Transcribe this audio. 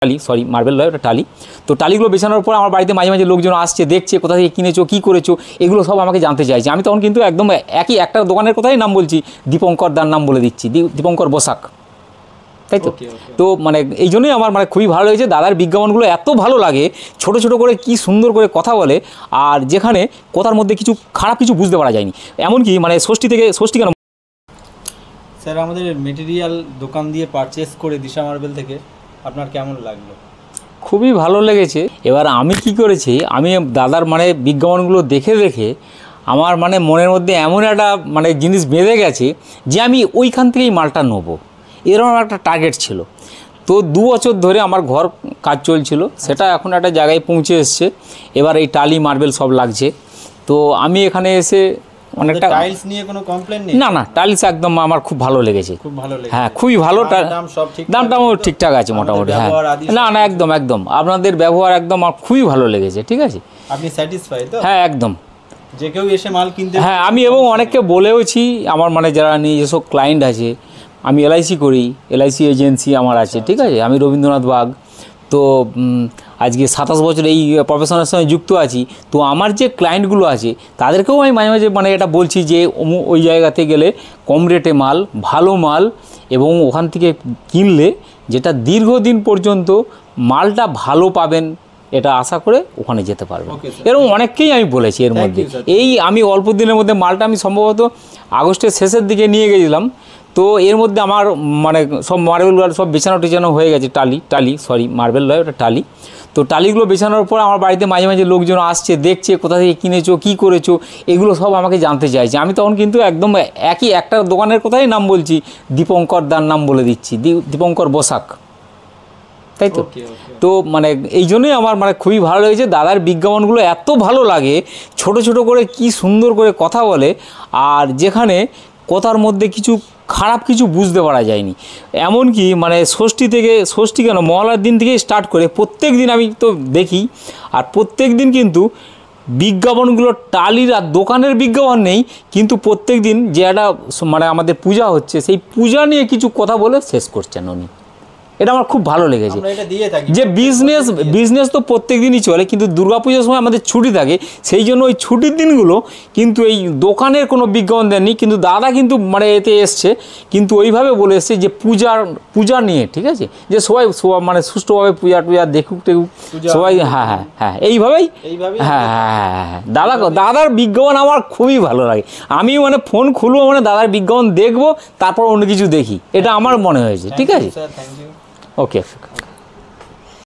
টালি, sorry marble নয়, ওটা টালি। তো টালিগুলো বেছানোর পর আমার বাড়িতে মাঝে মাঝে লোকজন আসছে, দেখছে কোথা থেকে কিনেছো, কী করেছো, এগুলো সব আমাকে জানতে চাইছে। আমি তখন কিন্তু একদম একটা দোকানের কথাই নাম বলছি, দীপঙ্কর দার নাম বলে দিচ্ছি, দীপঙ্কর বসাক, তাই তো। তো মানে এই জন্যই আমার মানে খুবই ভালো লেগেছে। দাদার বিজ্ঞাপনগুলো এত ভালো লাগে, ছোট ছোট করে কি সুন্দর করে কথা বলে, আর যেখানে কথার মধ্যে কিছু খারাপ কিছু বুঝতে পারা যায়নি। এমনকি মানে ষষ্ঠী কেন স্যার, আমাদের মেটেরিয়াল দোকান দিয়ে পারচেস করে দিশা মার্বেল থেকে আপনার কেমন লাগলো? খুবই ভালো লেগেছে। এবার আমি কি করেছি, আমি দাদার মানে বিজ্ঞাপনগুলো দেখে দেখে আমার মানে মনের মধ্যে এমন একটা মানে জিনিস বেঁধে গেছে যে আমি ওইখান থেকেই মালটা নেবো, এরকম একটা টার্গেট ছিল। তো 2 বছর ধরে আমার ঘর কাজ চলছিল, সেটা এখন একটা জায়গায় পৌঁছে এসছে। এবার এই টালি মার্বেল সব লাগছে। তো আমি এখানে এসে অনেকটা টাইলস নিয়ে কোনো কমপ্লেন নেই? না, টাইলস একদম আমার খুব ভালো লেগেছে, খুব ভালো লেগেছে। হ্যাঁ, খুবই ভালো। দামটাও ঠিকঠাক আছে মোটামুটি। হ্যাঁ, না একদম আপনাদের ব্যবহার একদম আমার খুবই ভালো লেগেছে। ঠিক আছে, আপনি স্যাটিসফাই তো? হ্যাঁ, একদম। যে কেউ এসে মাল কিনতে, হ্যাঁ, আমি এবং অনেককে বলেওছি, আমার মানে যারা নিজস্ব ক্লায়েন্ট আছে, আমি এলআইসি করি, এলআইসি এজেন্সি আমার আছে। ঠিক আছে, আমি রবীন্দ্রনাথ বাগ। তো আজকে 27 বছর এই প্রফেশনের সঙ্গে যুক্ত আছি। তো আমার যে ক্লায়েন্টগুলো আছে তাদেরকেও আমি মাঝে মাঝে মানে এটা বলছি যে ওই জায়গাতে গেলে কম রেটে মাল, ভালো মাল, এবং ওখান থেকে কিনলে যেটা দীর্ঘদিন পর্যন্ত মালটা ভালো পাবেন, এটা আশা করে ওখানে যেতে পারবেন। এরকম অনেককেই আমি বলেছি এর মধ্যে। এই আমি অল্প দিনের মধ্যে মালটা আমি সম্ভবত আগস্টের শেষের দিকে নিয়ে গেছিলাম। তো এর মধ্যে আমার মানে সব মার্বেলগুলো সব বেছানো হয়ে গেছে। টালি, সরি মার্বেল নয়, ওটা টালি। তো টালিগুলো বেছানোর পর আমার বাড়িতে মাঝে মাঝে লোকজন আসছে, দেখছে কোথা থেকে কিনেছো, কী করেছো, এগুলো সব আমাকে জানতে চাইছে। আমি তখন কিন্তু একদম একটা দোকানের কথাই নাম বলছি, দীপঙ্কর দার নাম বলে দিচ্ছি, দীপঙ্কর বসাক, তাই তো। তো মানে এই জন্যই আমার মানে খুবই ভালো লেগেছে। দাদার বিজ্ঞাপনগুলো এত ভালো লাগে, ছোট ছোট করে কি সুন্দর করে কথা বলে, আর যেখানে কথার মধ্যে কিছু খারাপ কিছু বুঝতে পারা যায়নি। এমনকি মানে ষষ্ঠী কেন মহালয়ার দিন থেকেই স্টার্ট করে প্রত্যেক দিন আমি তো দেখি, আর প্রত্যেক দিন কিন্তু বিজ্ঞাপনগুলো টালির আর দোকানের বিজ্ঞাপন নেই, কিন্তু প্রত্যেক দিন যে একটা মানে আমাদের পূজা হচ্ছে, সেই পূজা নিয়ে কিছু কথা বলে শেষ করছেন উনি। এটা আমার খুব ভালো লেগেছে। যে বিজনেস তো প্রত্যেক দিনই চলে, কিন্তু দুর্গাপূজার সময় আমাদের ছুটি থাকে, সেই জন্য ওই ছুটির দিনগুলো কিন্তু এই দোকানের কোনো বিজ্ঞাপন দেননি। কিন্তু দাদা কিন্তু মানে এতে এসছে, কিন্তু ওইভাবে বলে এসছে যে পূজা নিয়ে, ঠিক আছে, যে সবাই মানে সুষ্ঠুভাবে পূজা দেখুক সবাই। হ্যাঁ এইভাবেই। হ্যাঁ, দাদার বিজ্ঞাপন আমার খুবই ভালো লাগে। আমি মানে ফোন খুলবো মানে দাদার বিজ্ঞাপন দেখবো, তারপর অন্য কিছু দেখি, এটা আমার মনে হয়েছে। ঠিক আছে, ওকে।